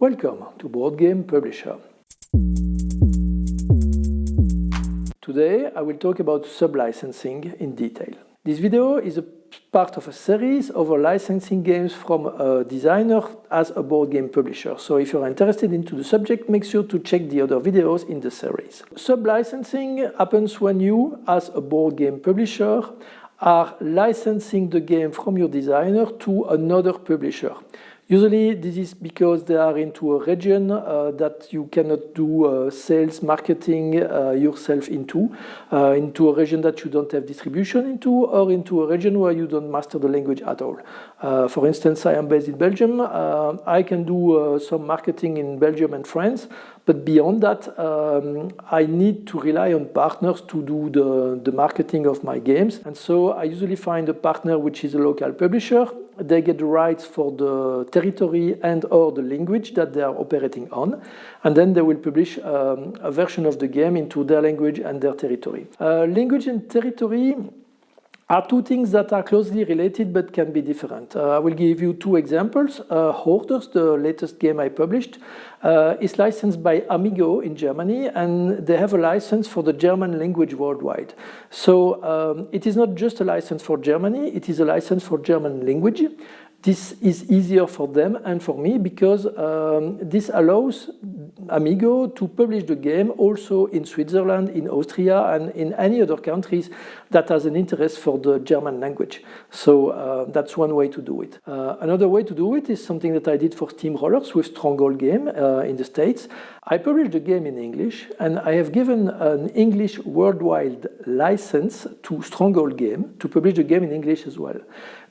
Welcome to Board Game Publisher. Today I will talk about sub-licensing in detail. This video is a part of a series of licensing games from a designer as a board game publisher. So if you're interested into the subject, make sure to check the other videos in the series. Sub-licensing happens when you, as a board game publisher, are licensing the game from your designer to another publisher. Usually this is because they are into a region that you cannot do sales marketing yourself into a region that you don't have distribution into, or into a region where you don't master the language at all. For instance, I am based in Belgium. I can do some marketing in Belgium and France, but beyond that, I need to rely on partners to do the marketing of my games. And so I usually find a partner which is a local publisher. They get the rights for the territory and or the language that they are operating on, and then they will publish a version of the game into their language and their territory. Language and territory are two things that are closely related but can be different. I will give you two examples. Hoarders, the latest game I published, is licensed by Amigo in Germany, and they have a license for the German language worldwide. So it is not just a license for Germany, it is a license for German language. This is easier for them and for me because this allows Amigo to publish the game also in Switzerland, in Austria, and in any other countries that has an interest for the German language. So that's one way to do it. Another way to do it is something that I did for Steamrollers with Stronghold game in the States. I published the game in English, and I have given an English worldwide license to Stronghold game to publish the game in English as well.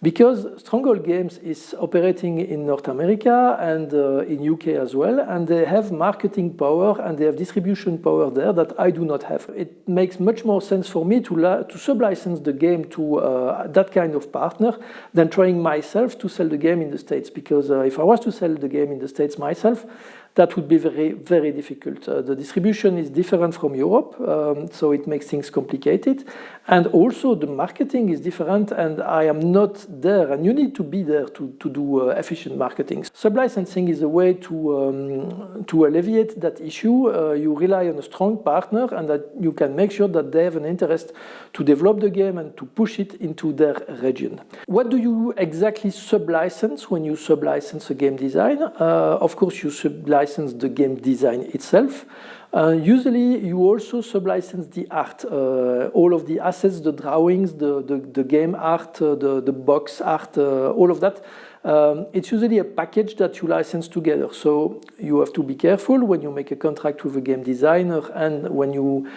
Because Stronghold Games is operating in North America and in UK as well, and they have marketing power and they have distribution power there that I do not have. It makes much more sense for me to sub-license the game to that kind of partner than trying myself to sell the game in the States, because if I was to sell the game in the States myself, that would be very, very difficult. The distribution is different from Europe, so it makes things complicated. And also the marketing is different, and I am not there, and you need to be there to do efficient marketing. Sub-licensing is a way to alleviate that issue. You rely on a strong partner, and that you can make sure that they have an interest to develop the game and to push it into their region. What do you exactly sub-license when you sub-license a game design? Of course, you sub-license the game design itself. Usually you also sub-license the art, all of the assets, the drawings, the game art, the box art, all of that. It's usually a package that you license together. So you have to be careful when you make a contract with a game designer and when you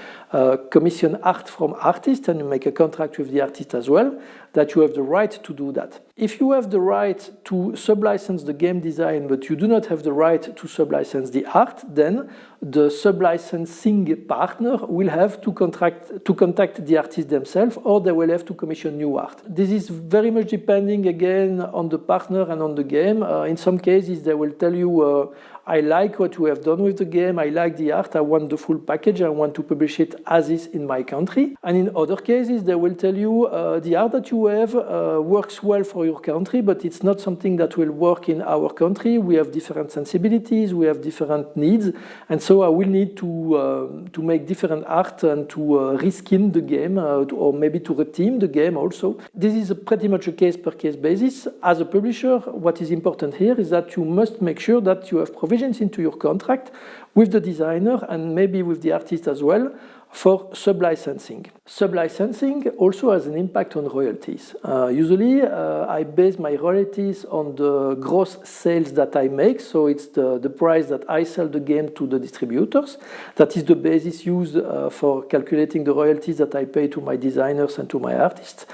commission art from artists and you make a contract with the artist as well, that you have the right to do that. If you have the right to sub-license the game design, but you do not have the right to sub-license the art, then the sub-licensing partner will have to contact the artists themselves, or they will have to commission new art. This is very much depending again on the partner and on the game. In some cases, they will tell you, I like what you have done with the game, I like the art, I want the full package, I want to publish it as is in my country. And in other cases, they will tell you the art that you have works well for your country, but it's not something that will work in our country. We have different sensibilities, we have different needs, and so I will need to make different art and to reskin the game, or maybe to reteam the game also. This is pretty much a case-per-case basis. As a publisher, what is important here is that you must make sure that you have provisions into your contract with the designer and maybe with the artist as well for sub-licensing. Sub-licensing also has an impact on royalties. Usually I base my royalties on the gross sales that I make, so it's the price that I sell the game to the distributors. That is the basis used for calculating the royalties that I pay to my designers and to my artists.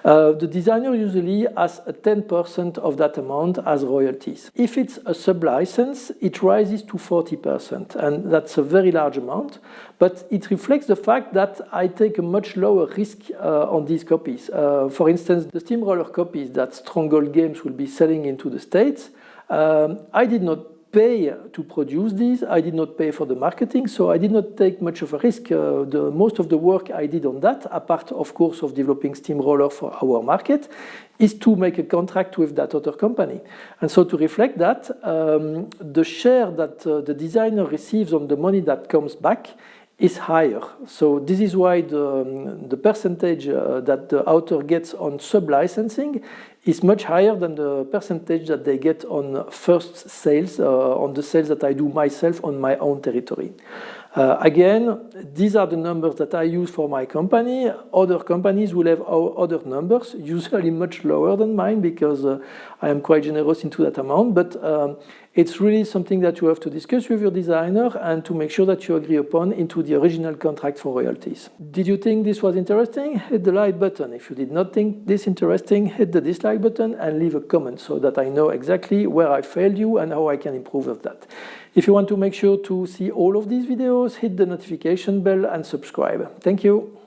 The designer usually has 10% of that amount as royalties. If it's a sub-license, it rises to 40%, and that's a very large amount, but it reflects the fact that I take a much lower risk on these copies. For instance, the Steamroller copies that Stronghold Games will be selling into the States, I did not pay to produce these. I did not pay for the marketing, so I did not take much of a risk. Most of the work I did on that, apart of course of developing Steamroller for our market, is to make a contract with that other company. And so to reflect that, the share that the designer receives on the money that comes back is higher. So this is why the percentage that the author gets on sub-licensing is much higher than the percentage that they get on first sales, on the sales that I do myself on my own territory. Again, these are the numbers that I use for my company. Other companies will have other numbers, usually much lower than mine, because I am quite generous into that amount. But it's really something that you have to discuss with your designer and to make sure that you agree upon into the original contract for royalties. Did you think this was interesting? Hit the like button. If you did not think this interesting, hit the dislike button and leave a comment so that I know exactly where I failed you and how I can improve of that. If you want to make sure to see all of these videos, hit the notification bell and subscribe. Thank you.